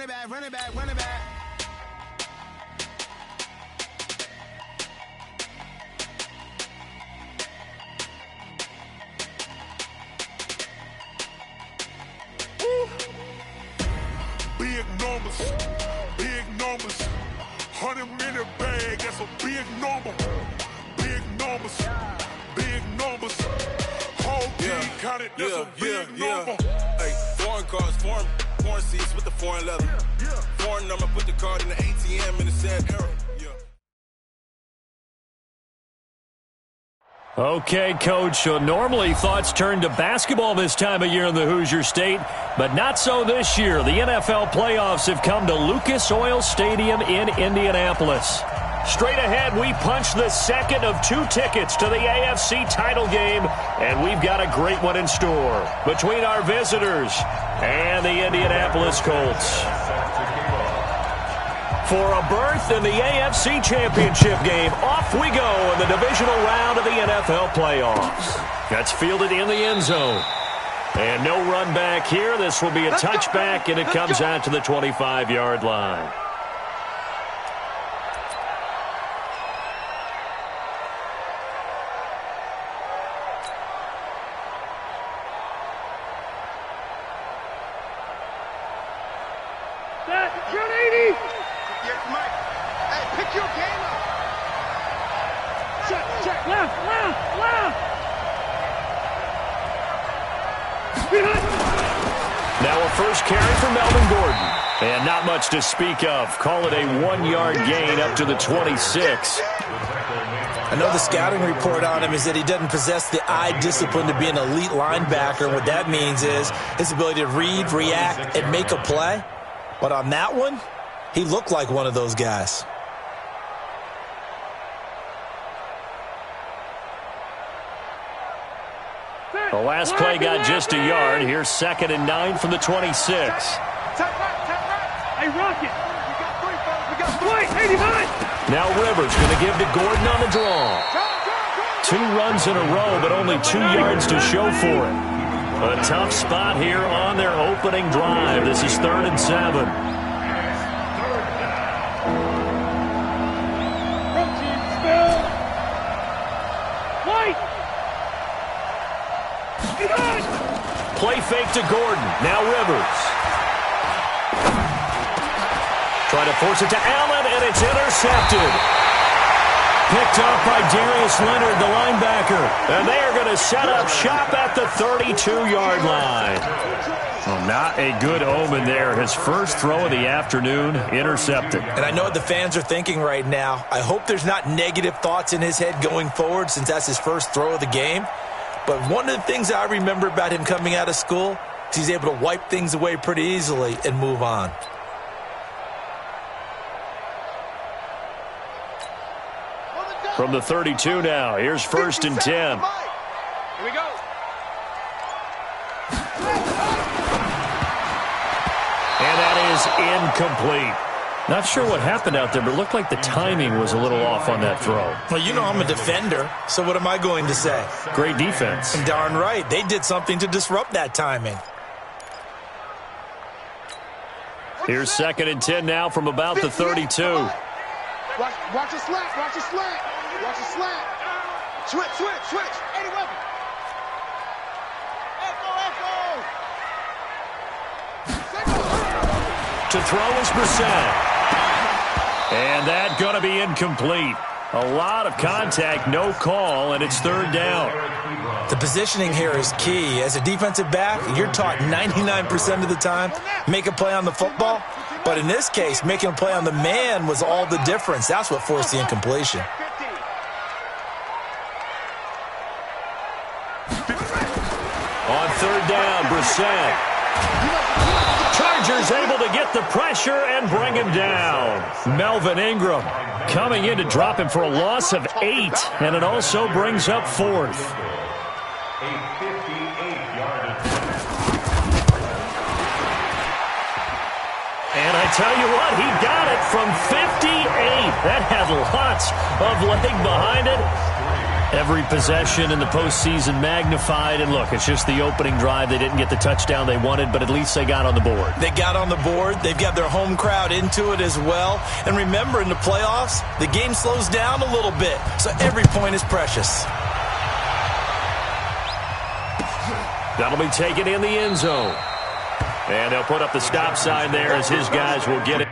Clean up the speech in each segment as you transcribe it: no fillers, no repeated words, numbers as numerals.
it back, run it back, run it back. Big numbers, 100-minute bag, that's a big number. Big numbers, whole team counted, that's a big number. Hey, foreign cars, foreign seats with the foreign leather. Foreign number, put the card in the ATM in the sad era. Okay, Coach, so normally thoughts turn to basketball this time of year in the Hoosier State, but not so this year. The NFL playoffs have come to Lucas Oil Stadium in Indianapolis. Straight ahead, we punch the second of 2 tickets to the AFC title game, and we've got a great one in store between our visitors and the Indianapolis Colts. For a berth in the AFC Championship game, off we go in the divisional round of the NFL playoffs. That's fielded in the end zone. And no run back here. This will be a touchback, and it comes out to the 25-yard line. Now a first carry for Melvin Gordon. And not much to speak of. Call it a 1-yard gain up to the 26. I know the scouting report on him is that he doesn't possess the eye discipline to be an elite linebacker. What that means is his ability to read, react, and make a play. But on that one, he looked like one of those guys. The last play got just a yard. Here's 2nd and 9 from the 26. Hey, Rocket! We got 85! Now Rivers going to give to Gordon on the draw. 2 runs in a row, but only 2 yards to show for it. A tough spot here on their opening drive. This is 3rd and 7. Play fake to Gordon. Now Rivers. Trying to force it to Allen, and it's intercepted. Picked up by Darius Leonard, the linebacker. And they are going to set up shop at the 32-yard line. Well, not a good omen there. His first throw of the afternoon, intercepted. And I know what the fans are thinking right now. I hope there's not negative thoughts in his head going forward since that's his first throw of the game. But one of the things I remember about him coming out of school is he's able to wipe things away pretty easily and move on. From the 32 now, here's 1st and 10. Here we go. And that is incomplete. Not sure what happened out there, but it looked like the timing was a little off on that throw. Well, you know I'm a defender, so what am I going to say? Great defense. And darn right, they did something to disrupt that timing. Here's 2nd and 10 now from about the 32. Watch the slant, watch the slant. Watch the slant. Switch. 81. To throw is Brissett. And that going to be incomplete. A lot of contact, no call, and it's 3rd down. The positioning here is key. As a defensive back, you're taught 99% of the time, make a play on the football. But in this case, making a play on the man was all the difference. That's what forced the incompletion. On 3rd down, Brissett. Chargers able to get the pressure and bring him down. Melvin Ingram coming in to drop him for a loss of 8, and it also brings up 4th. And I tell you what, he got it from 58. That had lots of leg behind it. Every possession in the postseason magnified, and look, it's just the opening drive. They didn't get the touchdown they wanted, but at least they got on the board. They got on the board. They've got their home crowd into it as well. And remember, in the playoffs, the game slows down a little bit, so every point is precious. That'll be taken in the end zone. And they'll put up the stop sign there as his guys will get it.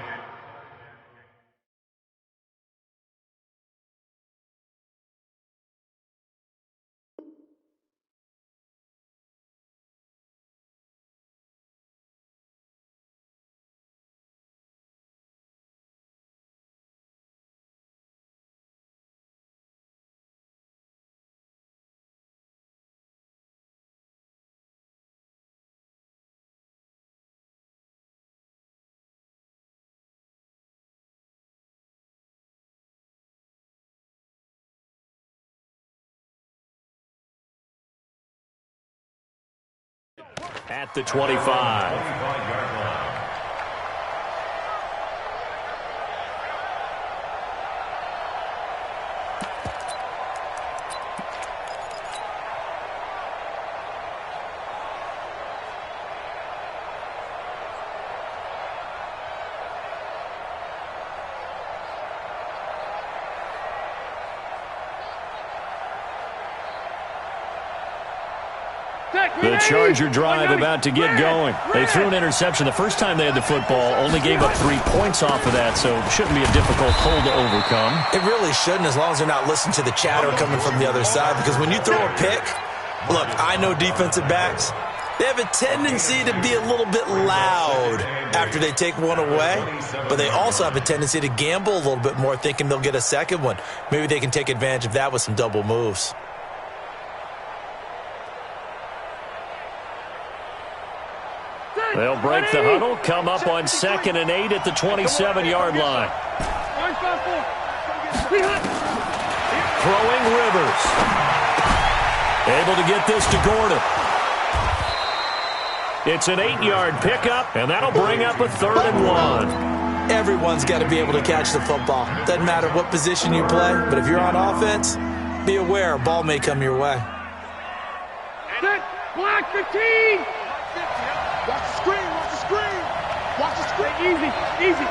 At the 25. The Charger drive about to get going. They threw an interception the first time they had the football, only gave up 3 points off of that, so it shouldn't be a difficult hole to overcome. It really shouldn't, as long as they're not listening to the chatter coming from the other side, because when you throw a pick, look, I know defensive backs, they have a tendency to be a little bit loud after they take one away, but they also have a tendency to gamble a little bit more, thinking they'll get a second one. Maybe they can take advantage of that with some double moves. They'll break the huddle, come up on 2nd and 8 at the 27-yard line. Throwing Rivers. Able to get this to Gordon. It's an 8-yard pickup, and that'll bring up a 3rd and 1. Everyone's got to be able to catch the football. Doesn't matter what position you play, but if you're on offense, be aware a ball may come your way. Block 15! Watch the screen, watch the screen! Watch the screen! Easy!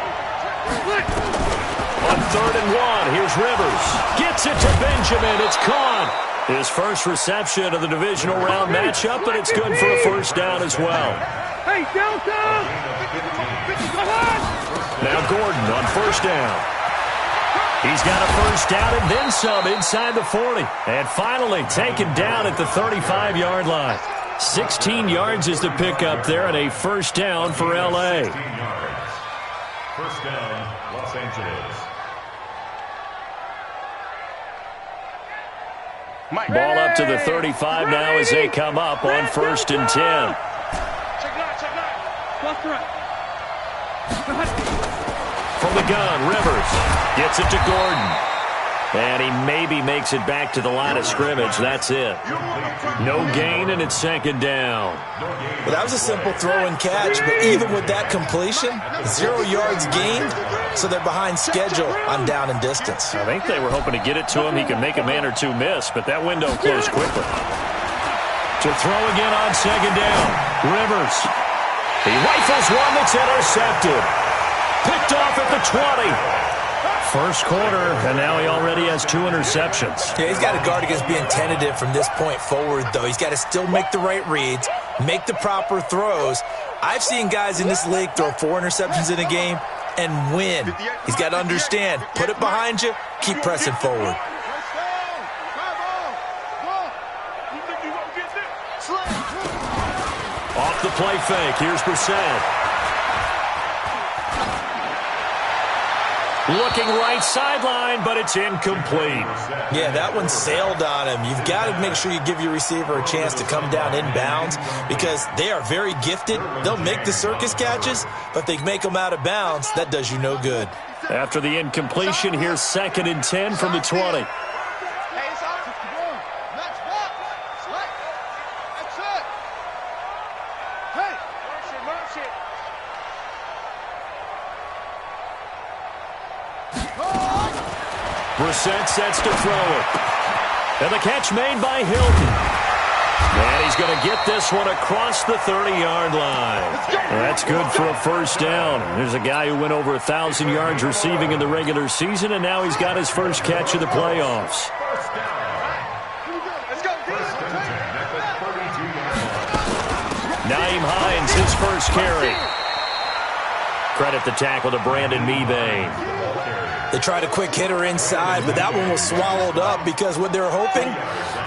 On 3rd and 1, here's Rivers. Gets it to Benjamin. It's caught. His first reception of the divisional round matchup, and it's good for a first down as well. Hey, downtown! Now Gordon on first down. He's got a first down and then some inside the 40. And finally taken down at the 35-yard line. 16 yards is the pickup there, and a first down for L.A. First down, Los Angeles. Ball up to the 35 now as they come up on 1st and 10. From the gun, Rivers gets it to Gordon. And he maybe makes it back to the line of scrimmage. That's it. No gain, and it's 2nd down. Well, that was a simple throw and catch, but even with that completion, 0 yards gained, so they're behind schedule on down and distance. I think they were hoping to get it to him. He could make a man or two miss, but that window closed quickly. To throw again on 2nd down. Rivers. He rifles one that's intercepted. Picked off at the 20. First quarter, and now he already has 2 interceptions. Yeah, he's got to guard against being tentative from this point forward, though. He's got to still make the right reads, make the proper throws. I've seen guys in this league throw 4 interceptions in a game and win. He's got to understand, put it behind you, keep pressing forward. Off the play fake, here's Brissett. Looking right sideline, but it's incomplete. Yeah, that one sailed on him. You've got to make sure you give your receiver a chance to come down inbounds because they are very gifted. They'll make the circus catches, but if they make them out of bounds, that does you no good. After the incompletion, here's 2nd and 10 from the 20. Brissett sets to throw it. And the catch made by Hilton. And he's going to get this one across the 30-yard line. That's good for a first down. There's a guy who went over 1,000 yards receiving in the regular season, and now he's got his first catch of the playoffs. Nyheim Hines, his first carry. Credit the tackle to Brandon Mebane. They tried a quick hitter inside, but that one was swallowed up because what they're hoping,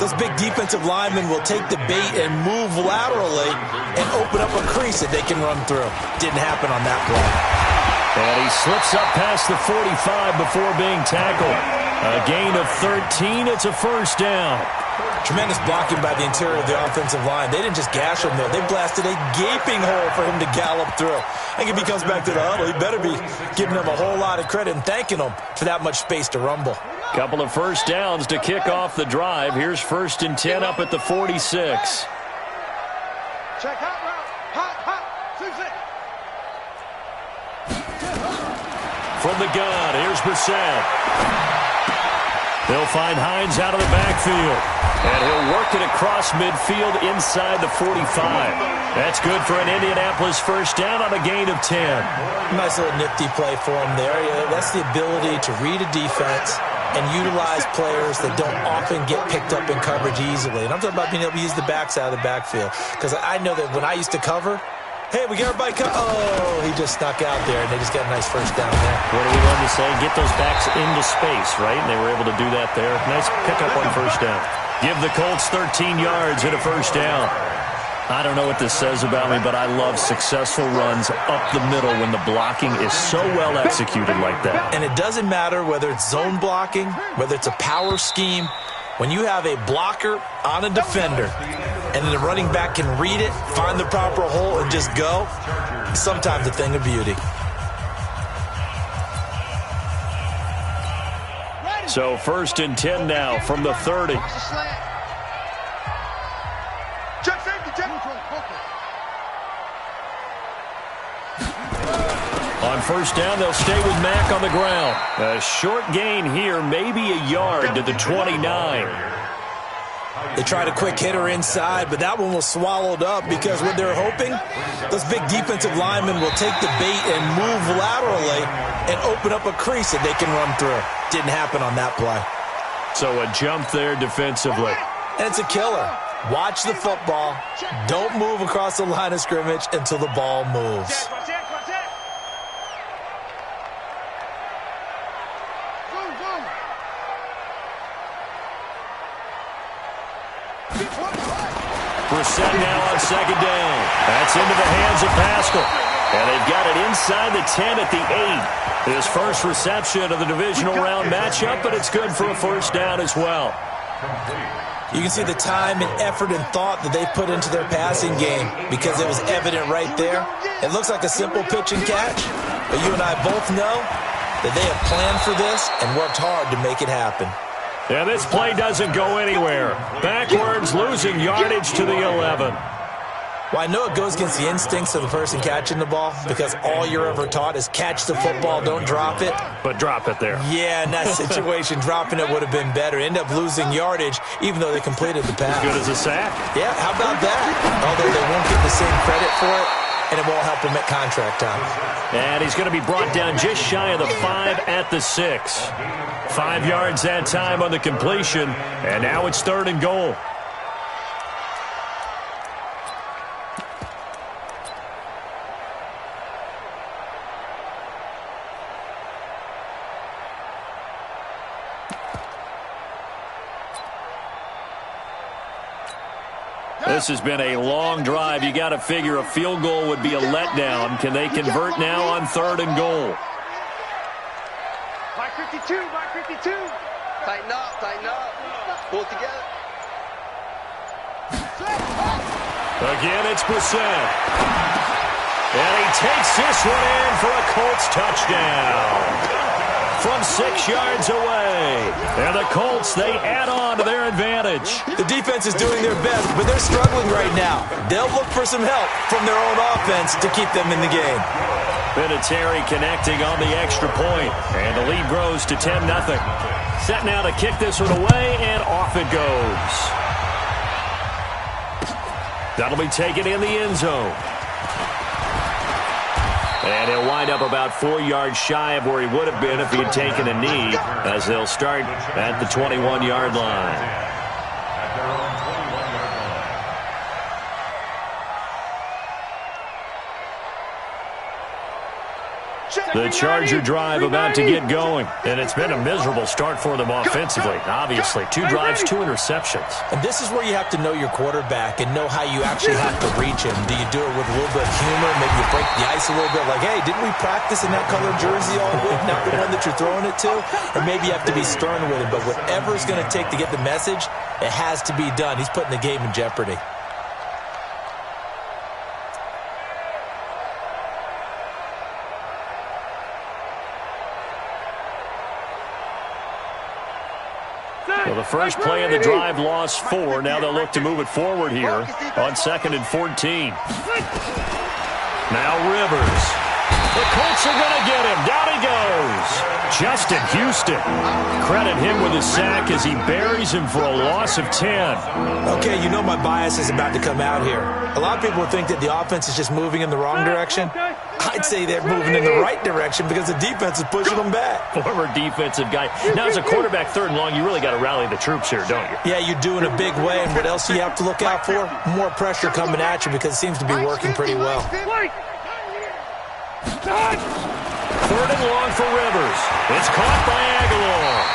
those big defensive linemen will take the bait and move laterally and open up a crease that they can run through. Didn't happen on that play. And he slips up past the 45 before being tackled. A gain of 13. It's a first down. Tremendous blocking by the interior of the offensive line. They didn't just gash him there. They blasted a gaping hole for him to gallop through. I think if he comes back to the huddle, he better be giving them a whole lot of credit and thanking them for that much space to rumble. Couple of first downs to kick off the drive. Here's 1st and 10 up at the 46. Check hot route. Hot. 6-6. From the gun, here's Brissett. They'll find Hines out of the backfield. And he'll work it across midfield inside the 45. That's good for an Indianapolis first down on a gain of 10. Nice little nifty play for him there. That's the ability to read a defense and utilize players that don't often get picked up in coverage easily. And I'm talking about being able to use the backs out of the backfield. Because I know that when I used to cover, hey, we got everybody oh, he just snuck out there, and they just got a nice first down there. What do we learn to say? Get those backs into space, right? And they were able to do that there. Nice pickup on first down. Give the Colts 13 yards and a first down. I don't know what this says about me, but I love successful runs up the middle when the blocking is so well executed like that. And it doesn't matter whether it's zone blocking, whether it's a power scheme. When you have a blocker on a defender and then the running back can read it, find the proper hole, and just go, sometimes a thing of beauty. So 1st and 10 now from the 30. On first down, they'll stay with Mack on the ground. A short gain here, maybe a yard to the 29. They tried a quick hitter inside, but that one was swallowed up because what they're hoping, those big defensive linemen will take the bait and move laterally and open up a crease that they can run through. Didn't happen on that play. So a jump there defensively. And it's a killer. Watch the football. Don't move across the line of scrimmage until the ball moves. Brissett now on second down. That's into the hands of Pascal. And they've got it inside the 10 at the 8. His first reception of the divisional round matchup, but it's good for a first down as well. You can see the time and effort and thought that they put into their passing game because it was evident right there. It looks like a simple pitch and catch, but you and I both know that they have planned for this and worked hard to make it happen. And this play doesn't go anywhere. Backwards, losing yardage to the 11. Well, I know it goes against the instincts of the person catching the ball because all you're ever taught is catch the football, don't drop it. But drop it there. Yeah, in that situation, dropping it would have been better. End up losing yardage even though they completed the pass. As good as a sack. Yeah, how about that? Although they won't get the same credit for it, and it won't help them at contract time. And he's going to be brought down just shy of the 5 at the 6. 5 yards that time on the completion, and now it's 3rd and goal. This has been a long drive. You got to figure a field goal would be a letdown. Can they convert now on 3rd and goal? By 52. Tighten up. Pull it together. Again, it's Brissett. And he takes this one in for a Colts touchdown. From 6 yards away. And the Colts, they add on to their advantage. The defense is doing their best, but they're struggling right now. They'll look for some help from their own offense to keep them in the game. Vinatieri connecting on the extra point, and the lead grows to 10-0. Set now to kick this one away, and off it goes. That'll be taken in the end zone. And he'll wind up about 4 yards shy of where he would have been if he had taken a knee, as they'll start at the 21-yard line. The Charger drive about to get going, and it's been a miserable start for them offensively. Obviously, 2 drives, 2 interceptions. And this is where you have to know your quarterback and know how you actually have to reach him. Do you do it with a little bit of humor? Maybe you break the ice a little bit, like, hey, didn't we practice in that colored jersey all week, not the one that you're throwing it to? Or maybe you have to be stern with him, but whatever it's going to take to get the message, it has to be done. He's putting the game in jeopardy. Well, the first play of the drive lost 4. Now they'll look to move it forward here on 2nd and 14. Now Rivers. The Colts are going to get him. Down he goes. Justin Houston. Credit him with a sack as he buries him for a loss of 10. Okay, you know my bias is about to come out here. A lot of people think that the offense is just moving in the wrong direction. I'd say they're moving in the right direction because the defense is pushing them back. Former defensive guy. Now, as a quarterback, 3rd and long, you really got to rally the troops here, don't you? Yeah, you do in a big way. And what else do you have to look out for? More pressure coming at you because it seems to be working pretty well. 3rd and long for Rivers. It's caught by Aguilar.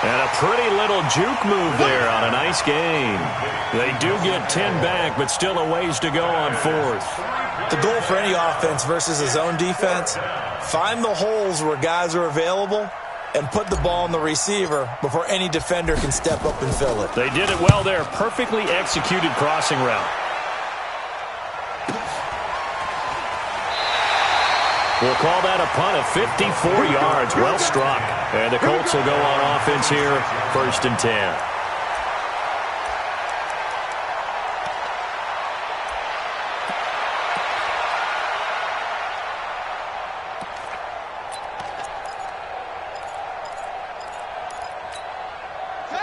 And a pretty little juke move there on a nice game. They do get 10 back, but still a ways to go on 4th. The goal for any offense versus a zone defense, find the holes where guys are available and put the ball on the receiver before any defender can step up and fill it. They did it well there. Perfectly executed crossing route. We'll call that a punt of 54 yards. Well struck. And the Colts will go on offense here, 1st and 10.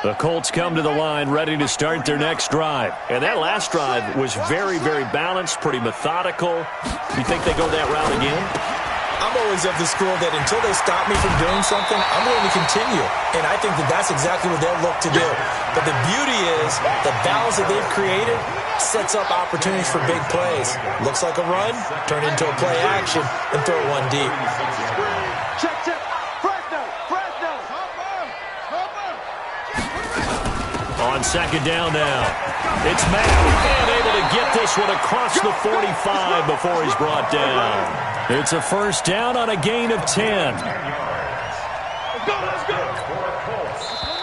The Colts come to the line ready to start their next drive. And that last drive was very, very balanced, pretty methodical. You think they go that route again? I'm always of the school that until they stop me from doing something, I'm going to continue. And I think that that's exactly what they'll look to do. But the beauty is the balance that they've created sets up opportunities for big plays. Looks like a run, turn into a play action, and throw one deep. Check, check. Fresno. On 2nd down now. It's Madden, able to get this one across the 45 before he's brought down. It's a 1st down on a gain of 10. Let's go.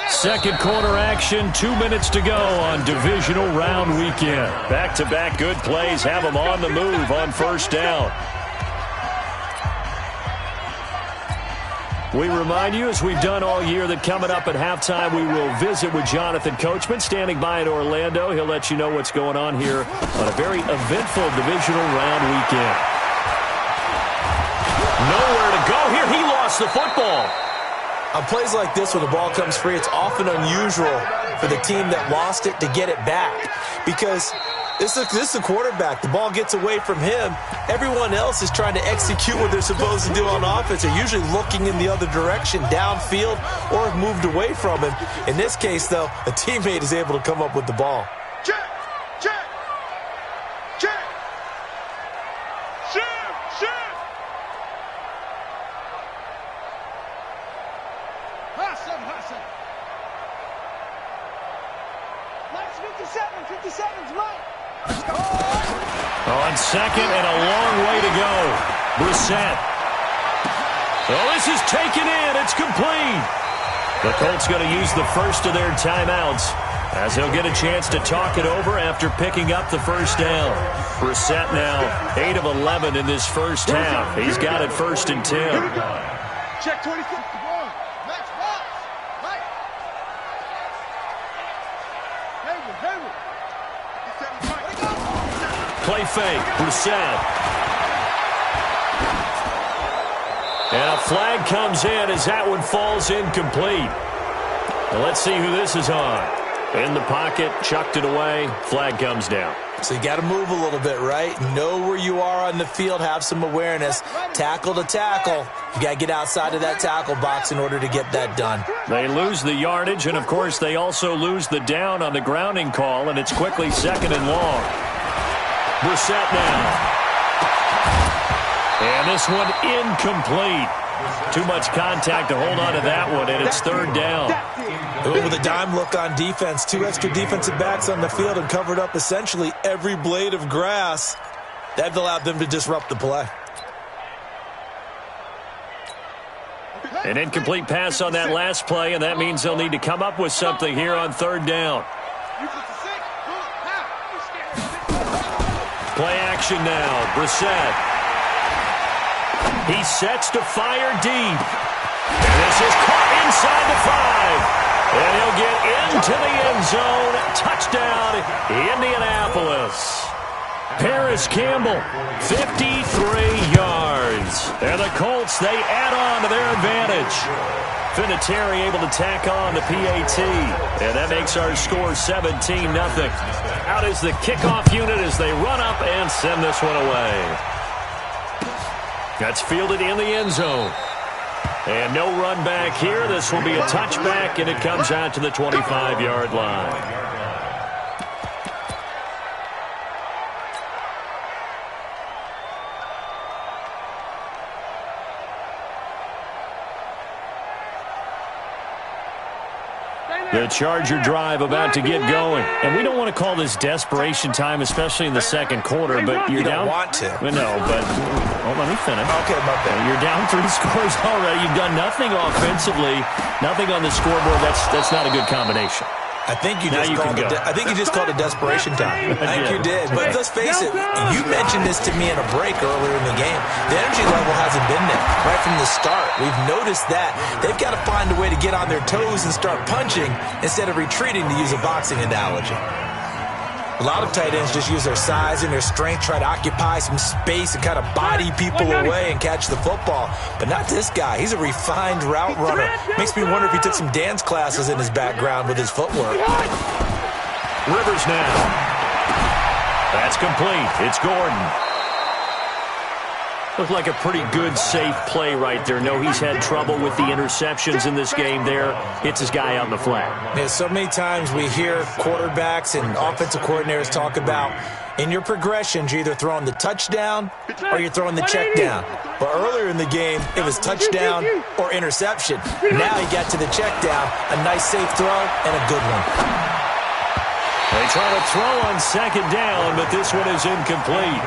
2nd quarter action, 2 minutes to go on divisional round weekend. Back-to-back good plays have them on the move on 1st down. We remind you, as we've done all year, that coming up at halftime, we will visit with Jonathan Coachman, standing by in Orlando. He'll let you know what's going on here on a very eventful divisional round weekend. Nowhere to go here. He lost the football. On plays like this, when the ball comes free, it's often unusual for the team that lost it to get it back because this is a quarterback. The ball gets away from him. Everyone else is trying to execute what they're supposed to do on offense. They're usually looking in the other direction, downfield, or have moved away from him. In this case, though, a teammate is able to come up with the ball. Check. Hassan. Nice 57's Mike. On 2nd and a long way to go. Brissett. Oh, this is taken in. It's complete. The Colts going to use the first of their timeouts as he'll get a chance to talk it over after picking up the 1st down. Brissett now 8 of 11 in this first half. He's got it 1st and 10. Check 26. Max box. Mike. Hayward. Play fake. Brissett. And a flag comes in as that one falls incomplete. Well, let's see who this is on. In the pocket, chucked it away, flag comes down. So you got to move a little bit, right? Know where you are on the field, have some awareness. Tackle to tackle. You got to get outside of that tackle box in order to get that done. They lose the yardage, and of course they also lose the down on the grounding call, and it's quickly 2nd and long. Brissett now. And this one incomplete. Too much contact to hold on to that one, and it's 3rd down. With a dime look on defense, 2 extra defensive backs on the field and covered up essentially every blade of grass. That allowed them to disrupt the play. An incomplete pass on that last play, and that means they'll need to come up with something here on 3rd down. Play action now. Brissett. He sets to fire deep. And this is caught inside the 5. And he'll get into the end zone. Touchdown, Indianapolis. Paris Campbell, 53 yards. And the Colts, they add on to their advantage. Vinatieri able to tack on the PAT. And that makes our score 17-0. Out is the kickoff unit as they run up and send this one away. That's fielded in the end zone. And no run back here. This will be a touchback, and it comes out to the 25-yard line. The Charger drive about to get going. And we don't want to call this desperation time, especially in the second quarter, but you're down. You don't want to. No, but let me finish. Okay, my bad. You're down 3 scores already. You've done nothing offensively, nothing on the scoreboard. That's not a good combination. I think you just called it desperation time. I think you did. But let's face it, you mentioned this to me in a break earlier in the game. The energy level hasn't been there right from the start. We've noticed that. They've got to find a way to get on their toes and start punching instead of retreating, to use a boxing analogy. A lot of tight ends just use their size and their strength, try to occupy some space and kind of body people away and catch the football. But not this guy. He's a refined route runner. Makes me wonder if he took some dance classes in his background with his footwork. Rivers now. That's complete. It's Gordon. Looked like a pretty good, safe play right there. No, he's had trouble with the interceptions in this game there. Hits his guy on the flat. Yeah, so many times we hear quarterbacks and offensive coordinators talk about, in your progressions, you're either throwing the touchdown or you're throwing the check down. But earlier in the game, it was touchdown or interception. Now he got to the check down, a nice safe throw, and a good one. They try to throw on 2nd down, but this one is incomplete.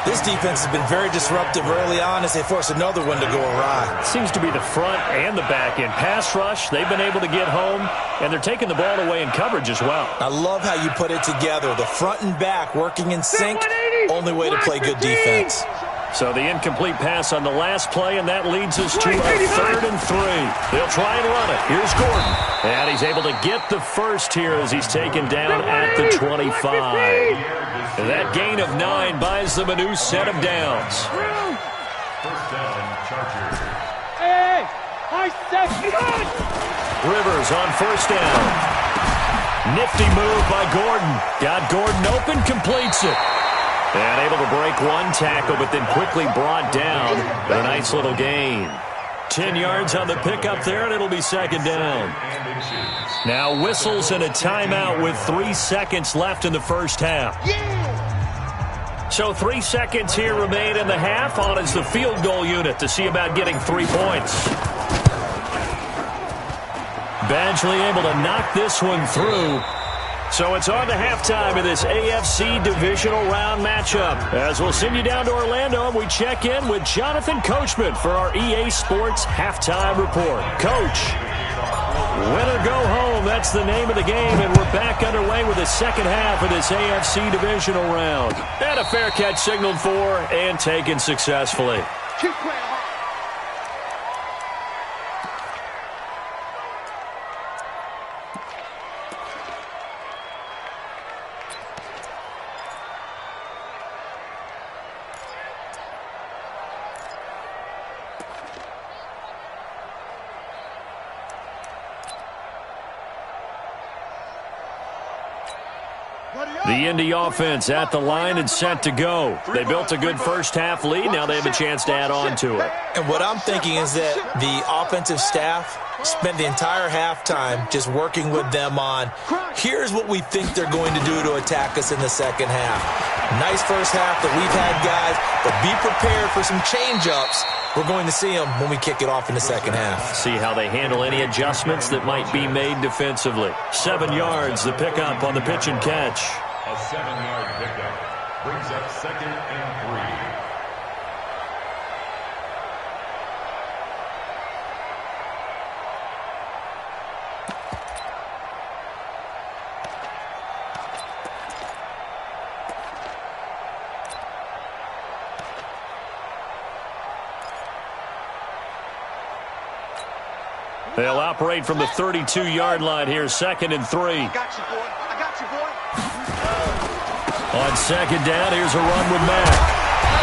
This defense has been very disruptive early on as they force another one to go awry. Seems to be the front and the back end. Pass rush, they've been able to get home, and they're taking the ball away in coverage as well. I love how you put it together. The front and back working in sync, only way to play good defense. So the incomplete pass on the last play, and that leads us to a 3rd and 3. They'll try and run it. Here's Gordon. And he's able to get the first here as he's taken down at the 25. And that gain of 9 buys them a new set of downs. First down, Chargers. Hey, I said Rivers on 1st down. Nifty move by Gordon. Got Gordon open, completes it. And able to break one tackle, but then quickly brought down. But a nice little gain. 10 yards on the pickup there, and it'll be 2nd down. Now whistles and a timeout with 3 seconds left in the first half. So 3 seconds here remain in the half. On is the field goal unit to see about getting 3 points. Badgley able to knock this one through. So it's on to halftime of this AFC divisional round matchup. As we'll send you down to Orlando, and we check in with Jonathan Coachman for our EA Sports halftime report. Coach, win or go home, that's the name of the game, and we're back underway with the second half of this AFC divisional round. And a fair catch signaled for and taken successfully. keep playing hard. The Indy offense at the line and set to go. They built a good first-half lead. Now they have a chance to add on to it. And what I'm thinking is that the offensive staff spent the entire halftime just working with them on, here's what we think they're going to do to attack us in the second half. Nice first half that we've had, guys, but be prepared for some change-ups. We're going to see them when we kick it off in the second half. See how they handle any adjustments that might be made defensively. 7 yards, the pickup on the pitch and catch. A 7-yard pickup brings up 2nd and 3. They'll operate from the 32-yard line here, 2nd and 3. I got you, boy. I got you, boy. On 2nd down, here's a run with Mack.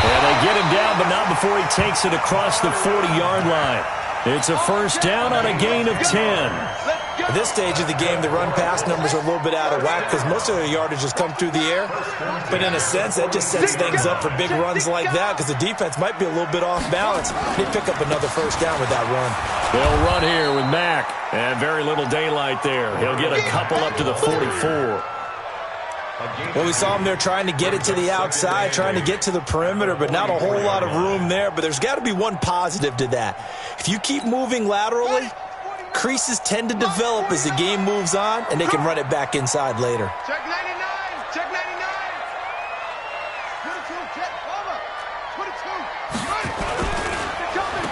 And they get him down, but not before he takes it across the 40-yard line. It's a first down on a gain of 10. At this stage of the game, the run-pass numbers are a little bit out of whack because most of their yardage has come through the air. But in a sense, that just sets things up for big runs like that because the defense might be a little bit off balance. They pick up another first down with that run. They'll run here with Mack. And very little daylight there. He'll get a couple up to the 44. Well, we saw him there trying to get it to the outside, trying to get to the perimeter, but not a whole lot of room there. But there's got to be one positive to that. If you keep moving laterally, creases tend to develop as the game moves on, and they can run it back inside later. Check 99. Check 99. 22. Check. Over. 22. Run it. They're coming.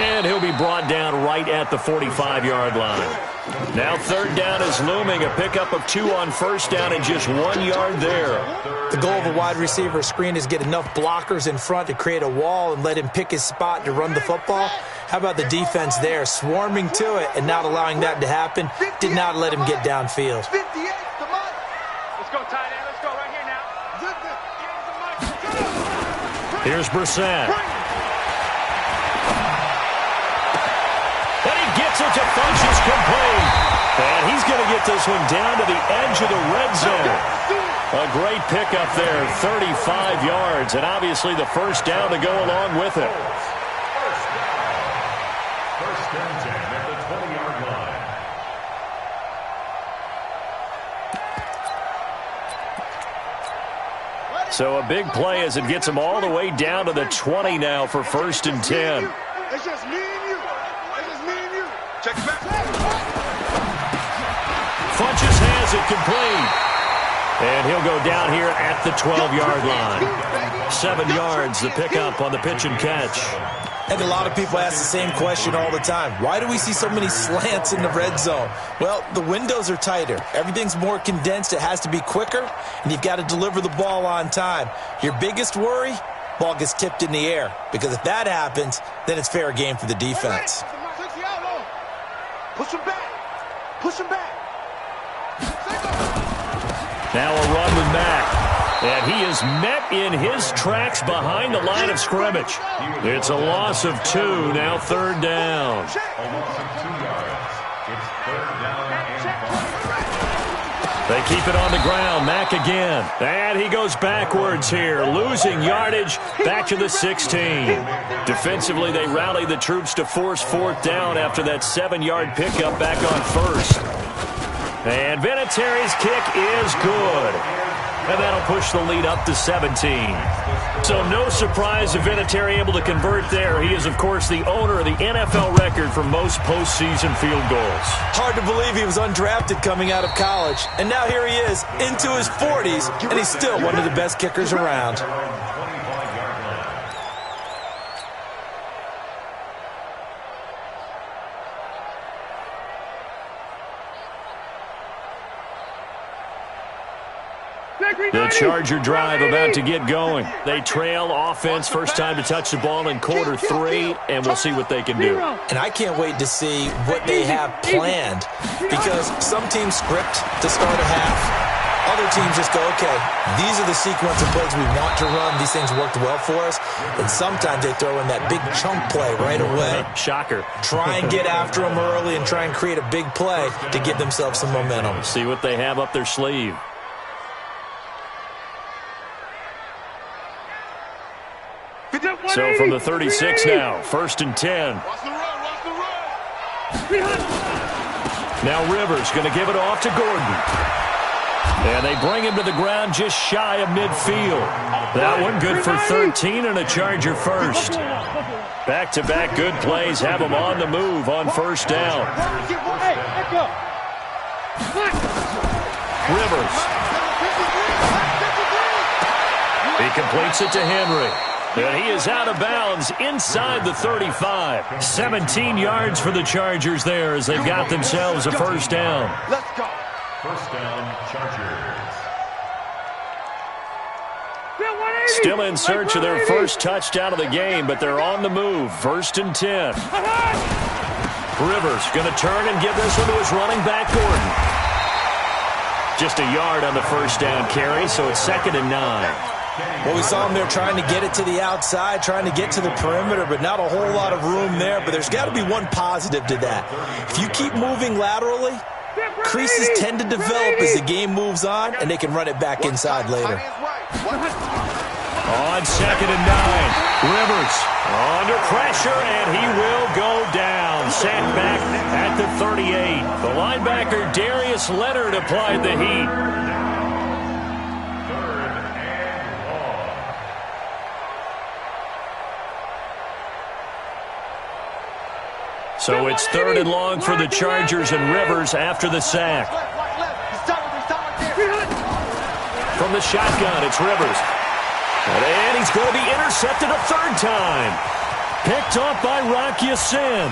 And he'll be brought down right at the 45-yard line. Now 3rd down is looming. A pickup of 2 on 1st down and just 1 yard there. The goal of a wide receiver screen is get enough blockers in front to create a wall and let him pick his spot to run the football. How about the defense there, swarming to it and not allowing that to happen? Did not let him get downfield. 58. Come on. Let's go, tight end. Let's go right here now. Here's Brissett. And he gets it to Funchess complete. And he's going to get this one down to the edge of the red zone. A great pickup there, 35 yards, and obviously the first down to go along with it. First and 10 at the 20-yard line. So a big play as it gets him all the way down to the 20 now for 1st and 10. It's just me and you. It's just me and you. Check back. Funchess has it complete. And he'll go down here at the 12-yard line. 7 yards, the pickup on the pitch and catch. And a lot of people ask the same question all the time. Why do we see so many slants in the red zone? Well, the windows are tighter. Everything's more condensed. It has to be quicker, and you've got to deliver the ball on time. Your biggest worry, ball gets tipped in the air. Because if that happens, then it's fair game for the defense. Push him back. Push him back. Now a run with Mack. And he is met in his tracks behind the line of scrimmage. It's a loss of 2, now 3rd down. A loss of 2 yards. It's 3rd down and 5. They keep it on the ground. Mack again. And he goes backwards here, losing yardage back to the 16. Defensively, they rally the troops to force 4th down after that 7-yard pickup back on 1st. And Vinatieri's kick is good. And that'll push the lead up to 17. So no surprise if Vinatieri able to convert there. He is, of course, the owner of the NFL record for most postseason field goals. Hard to believe he was undrafted coming out of college. And now here he is, into his 40s, and he's still one of the best kickers around. The Charger drive about to get going. They trail offense, first time to touch the ball in quarter 3, and we'll see what they can do. And I can't wait to see what they have planned, because some teams script to start a half, Other teams just go, okay, these are the sequence of plays we want to run. These things worked well for us. And sometimes they throw in that big chunk play right away. Shocker. Try and get after them early and try and create a big play to give themselves some momentum. See what they have up their sleeve. So from the 36 now, 1st and 10. Now Rivers going to give it off to Gordon. And they bring him to the ground just shy of midfield. That one good for 13 and a Charger first. Back-to-back good plays have him on the move on 1st down. Rivers. He completes it to Henry. And he is out of bounds inside the 35. 17 yards for the Chargers there as they've got themselves a 1st down. Let's go. 1st down, Chargers. Still in search of their first touchdown of the game, but they're on the move. 1st and 10. Rivers going to turn and give this one to his running back, Gordon. Just a yard on the 1st down carry, so it's 2nd and 9. Well, we saw him there trying to get it to the outside, trying to get to the perimeter, but not a whole lot of room there. But there's got to be one positive to that. If you keep moving laterally, creases tend to develop as the game moves on, and they can run it back inside later. On 2nd and 9, Rivers under pressure, and he will go down. Sent back at the 38. The linebacker Darius Leonard applied the heat. So it's 3rd and long for the Chargers and Rivers after the sack. From the shotgun, it's Rivers. And he's going to be intercepted a 3rd time. Picked off by Rock Ya-Sin.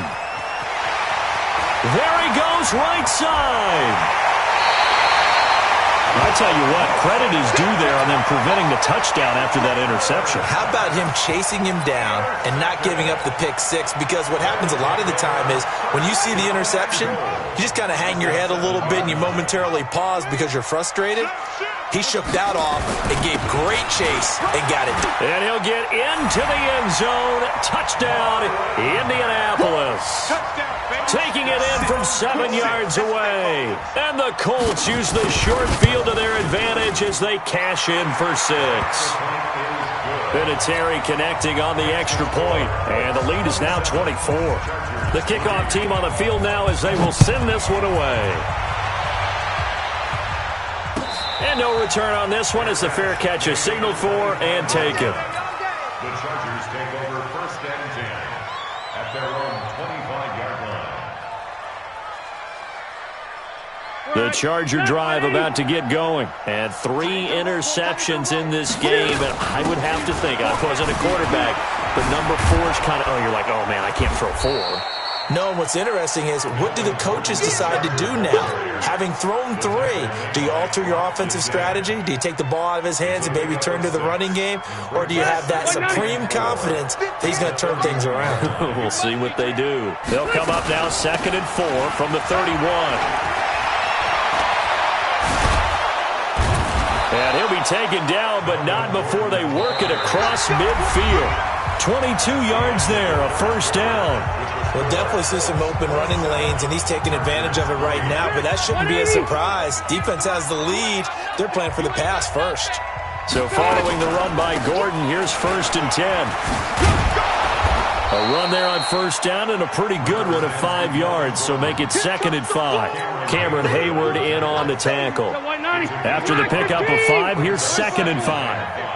There he goes, right side. I tell you what, credit is due there on them preventing the touchdown after that interception. How about him chasing him down and not giving up the pick six? Because what happens a lot of the time is when you see the interception, you just kind of hang your head a little bit and you momentarily pause because you're frustrated. He shook that off and gave great chase and got it. And he'll get into the end zone. Touchdown, Indianapolis. Taking it in from 7 yards away. And the Colts use the short field to their advantage as they cash in for 6. Vinatieri connecting on the extra point. And the lead is now 24. The kickoff team on the field now as they will send this one away. And no return on this one as the fair catch is signaled for and taken. The Chargers take over 1st and 10 at their own 25-yard line. The Charger drive about to get going. And 3 interceptions in this game. And I would have to think, I wasn't a quarterback, but number 4 is kind of, you're like, oh, man, I can't throw 4. No, and what's interesting is, what do the coaches decide to do now? Having thrown 3, do you alter your offensive strategy? Do you take the ball out of his hands and maybe turn to the running game? Or do you have that supreme confidence that he's going to turn things around? We'll see what they do. They'll come up now 2nd and 4 from the 31. And he'll be taken down, but not before they work it across midfield. 22 yards there, a 1st down. We'll definitely see some open running lanes, and he's taking advantage of it right now, but that shouldn't be a surprise. Defense has the lead. They're playing for the pass first. So following the run by Gordon, here's 1st and 10. A run there on 1st down and a pretty good one of 5 yards, so make it 2nd and 5. Cameron Hayward in on the tackle. After the pickup of 5, here's 2nd and 5.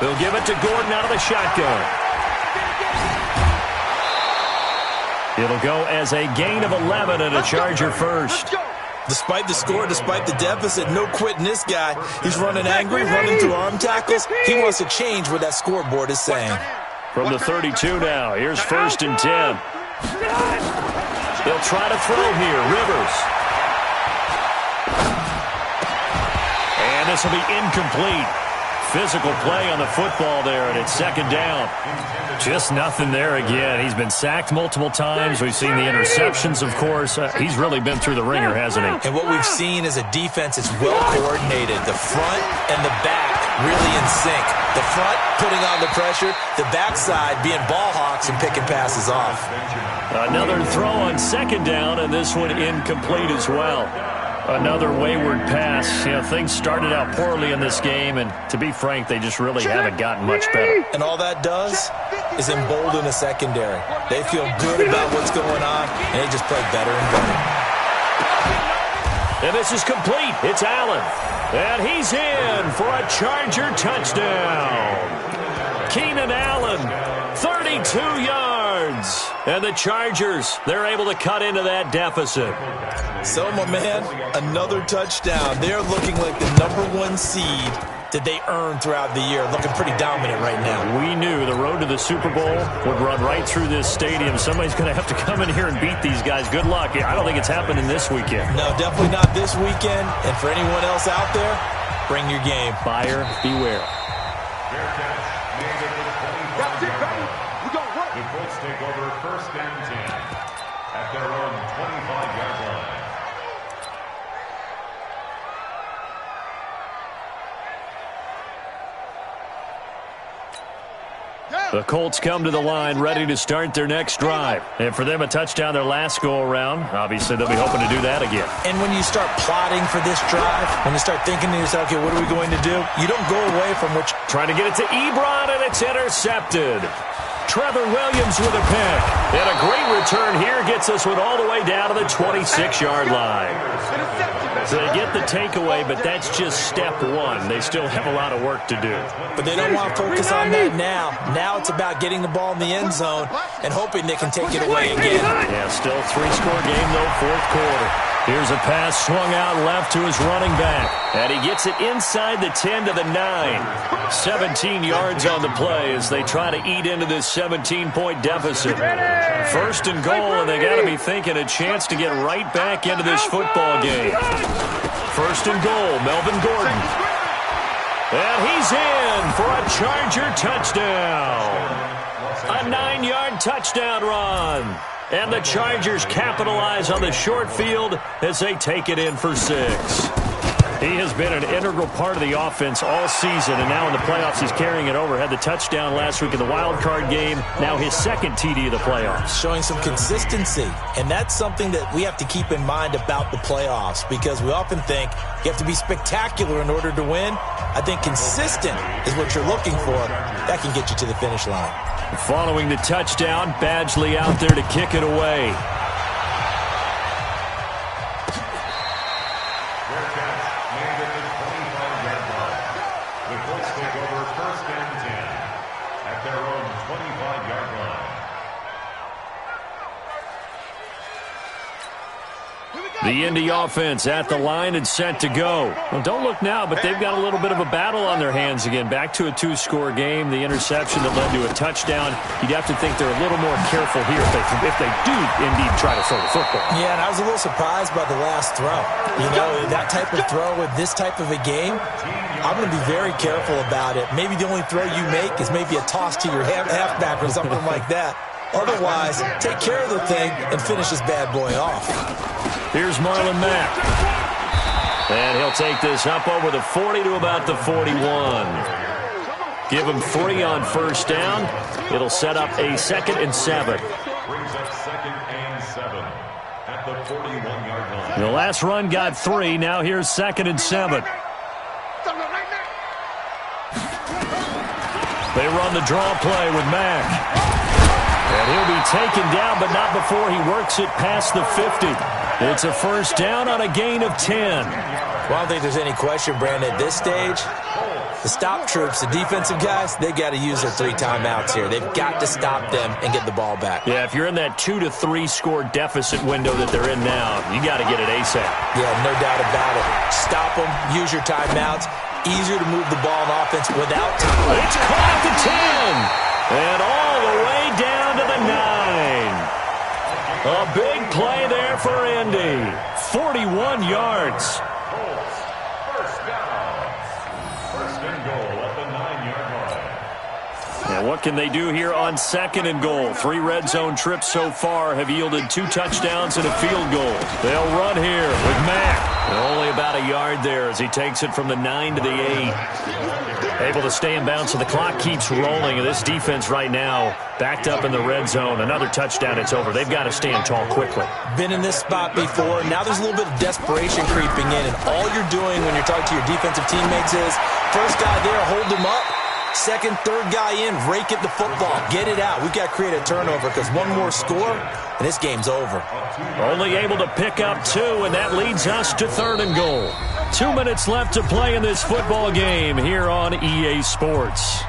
They'll give it to Gordon out of the shotgun. It'll go as a gain of 11 and a Charger first. Despite the score, despite the deficit, no quitting this guy. He's running angry, running through arm tackles. He wants to change what that scoreboard is saying. From the 32 now, here's 1st and 10. They'll try to throw here, Rivers. And this will be incomplete. physical play on the football there, and it's second down. Just nothing there again. He's been sacked multiple times. We've seen the interceptions, of course. He's really been through the ringer, hasn't he? And what we've seen is a defense that's well coordinated. The front and the back really in sync. The front putting on the pressure, the backside being ball hawks and picking passes off. Another throw on second down, and this one incomplete as well. Another wayward pass. You know, things started out poorly in this game, and to be frank, they just really haven't gotten much better. And all that does is embolden a secondary. They feel good about what's going on, and they just play better and better. And this is complete. It's Allen. And he's in for a Charger touchdown. Keenan Allen, 32 yards. And the Chargers, they're able to cut into that deficit. So, my man, another touchdown. They're looking like the #1 seed that they earned throughout the year. Looking pretty dominant right now. We knew the road to the Super Bowl would run right through this stadium. Somebody's going to have to come in here and beat these guys. Good luck. I don't think it's happening this weekend. No, definitely not this weekend. And for anyone else out there, bring your game. Buyer beware. Fair catch made at the 25-yard line. The Colts take over 1st and 10 at their own 25-yard line. The Colts come to the line ready to start their next drive. And for them, a touchdown their last go-around. Obviously, they'll be hoping to do that again. And when you start plotting for this drive, when you start thinking to yourself, okay, what are we going to do? You don't go away from what you... Trying to get it to Ebron, and it's intercepted. Trevor Williams with a pick. And a great return here gets this one all the way down to the 26-yard line. So they get the takeaway, but that's just step one. They still have a lot of work to do. But they don't want to focus on that now. Now it's about getting the ball in the end zone and hoping they can take it away again. Yeah, still three-score game, though, fourth quarter. Here's a pass swung out left to his running back. And he gets it inside the 10 to the 9. 17 yards on the play as they try to eat into this 17-point deficit. First and goal, and they got to be thinking a chance to get right back into this football game. First and goal, Melvin Gordon. And he's in for a Charger touchdown. A 9-yard touchdown run. And the Chargers capitalize on the short field as they take it in for 6. He has been an integral part of the offense all season, and now in the playoffs he's carrying it over. Had the touchdown last week in the wild card game, now his second TD of the playoffs. Showing some consistency, and that's something that we have to keep in mind about the playoffs, because we often think you have to be spectacular in order to win. I think consistent is what you're looking for. That can get you to the finish line. Following the touchdown, Badgley out there to kick it away. The Indy offense at the line and set to go. Well, don't look now, but they've got a little bit of a battle on their hands again. Back to a 2-score game. The interception that led to a touchdown. You'd have to think they're a little more careful here if they do indeed try to throw the football. Yeah, and I was a little surprised by the last throw. You know, that type of throw with this type of a game, I'm going to be very careful about it. Maybe the only throw you make is maybe a toss to your halfback or something like that. Otherwise, take care of the thing and finish this bad boy off. Here's Marlon Mack. And he'll take this up over the 40 to about the 41. Give him 3 on first down. It'll set up a 2nd and 7. Brings up 2nd and 7 at the 41-yard line. The last run got 3. Now here's 2nd and 7. They run the draw play with Mack. And he'll be taken down, but not before he works it past the 50. It's a first down on a gain of 10. Well, I don't think there's any question, Brandon, at this stage, the stop troops, the defensive guys, they got to use their 3 timeouts here. They've got to stop them and get the ball back. Yeah, if you're in that 2 to 3 score deficit window that they're in now, you got to get it ASAP. Yeah, no doubt about it. Stop them, use your timeouts. Easier to move the ball in offense without time. It's caught at the 10. And all the way down to the 9. A big play there for Indy. 41 yards. First down. First and goal at the that. What can they do here on 2nd and goal? 3 red zone trips so far have yielded 2 touchdowns and a field goal. They'll run here with Mack. Only about a yard there as he takes it from the 9 to the 8. Able to stay in bounds, so the clock keeps rolling. And this defense right now backed up in the red zone. Another touchdown, it's over. They've got to stand tall quickly. Been in this spot before. Now there's a little bit of desperation creeping in. And all you're doing when you're talking to your defensive teammates is, first guy there, hold him up. Second, third guy in, rake at the football. Get it out. We've got to create a turnover because one more score, and this game's over. Only able to pick up 2, and that leads us to 3rd and goal. 2 minutes left to play in this football game here on EA Sports.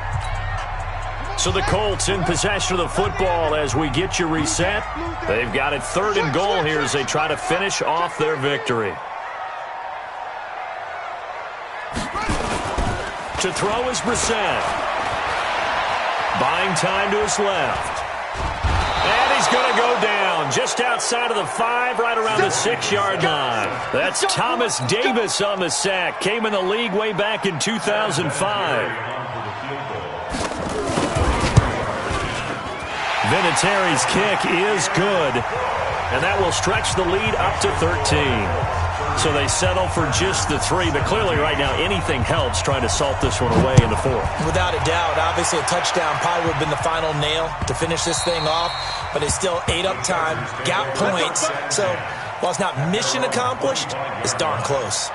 So the Colts in possession of the football as we get you reset. They've got it 3rd and goal here as they try to finish off their victory. To throw is Brissett. Buying time to his left. And he's going to go down just outside of the 5, right around the 6-yard line. That's Thomas Davis on the sack. Came in the league way back in 2005. Vinatieri's kick is good. And that will stretch the lead up to 13. So they settle for just the 3, but clearly right now anything helps trying to salt this one away in the 4th. Without a doubt, obviously a touchdown probably would have been the final nail to finish this thing off, but they still ate up time, got points. So while it's not mission accomplished, it's darn close.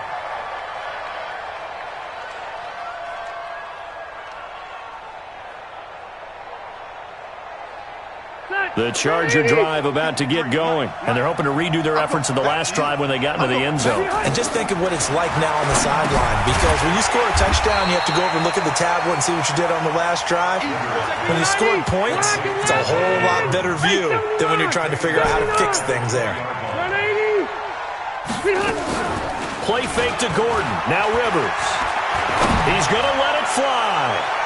The Charger drive about to get going, and they're hoping to redo their efforts in the last drive when they got into the end zone. And just think of what it's like now on the sideline, because when you score a touchdown, you have to go over and look at the tablet and see what you did on the last drive. When you scored points, it's a whole lot better view than when you're trying to figure out how to fix things there. Play fake to Gordon. Now Rivers. He's going to let it fly.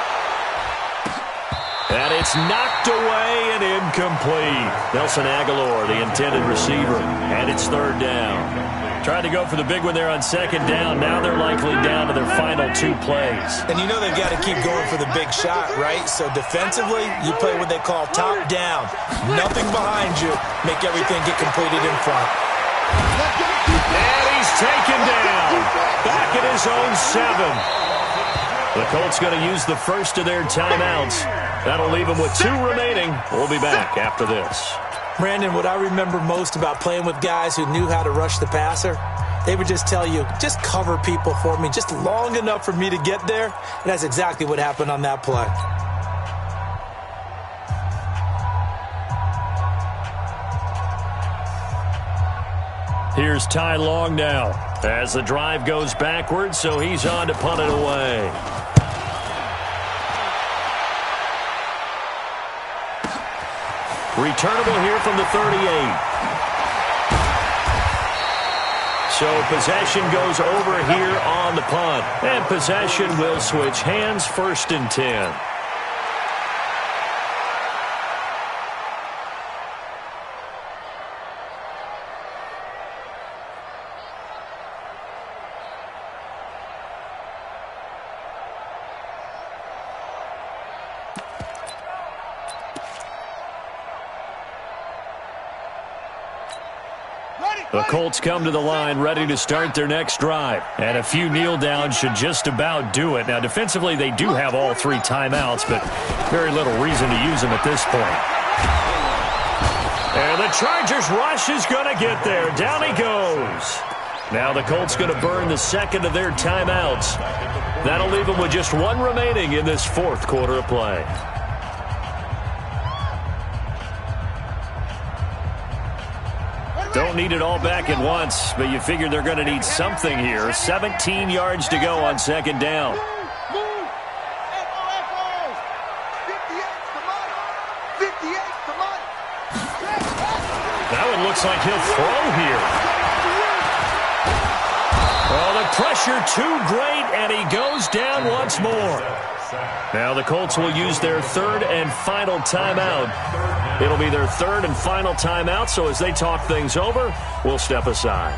And it's knocked away and incomplete. Nelson Aguilar, the intended receiver, and it's 3rd down. Tried to go for the big one there on 2nd down. Now they're likely down to their final 2 plays. And you know they've got to keep going for the big shot, right? So defensively, you play what they call top down. Nothing behind you. Make everything get completed in front. And he's taken down. Back at his own 7. The Colts going to use the first of their timeouts. That'll leave them with 2 remaining. We'll be back after this. Brandon, what I remember most about playing with guys who knew how to rush the passer, they would just tell you, just cover people for me, just long enough for me to get there. And that's exactly what happened on that play. Here's Ty Long now as the drive goes backwards, so he's on to punt it away. Returnable here from the 38. So possession goes over here on the punt. And possession will switch hands, 1st and 10. The Colts come to the line ready to start their next drive. And a few kneel downs should just about do it. Now, defensively, they do have all 3 timeouts, but very little reason to use them at this point. And the Chargers rush is going to get there. Down he goes. Now the Colts going to burn the 2nd of their timeouts. That'll leave them with just 1 remaining in this 4th quarter of play. Don't need it all back at once, but you figure they're going to need something here. 17 yards to go on 2nd down. That one looks like he'll throw here. Well, the pressure too great, and he goes down once more. Now the Colts will use their 3rd and final timeout. It'll be their 3rd and final timeout, so as they talk things over, we'll step aside.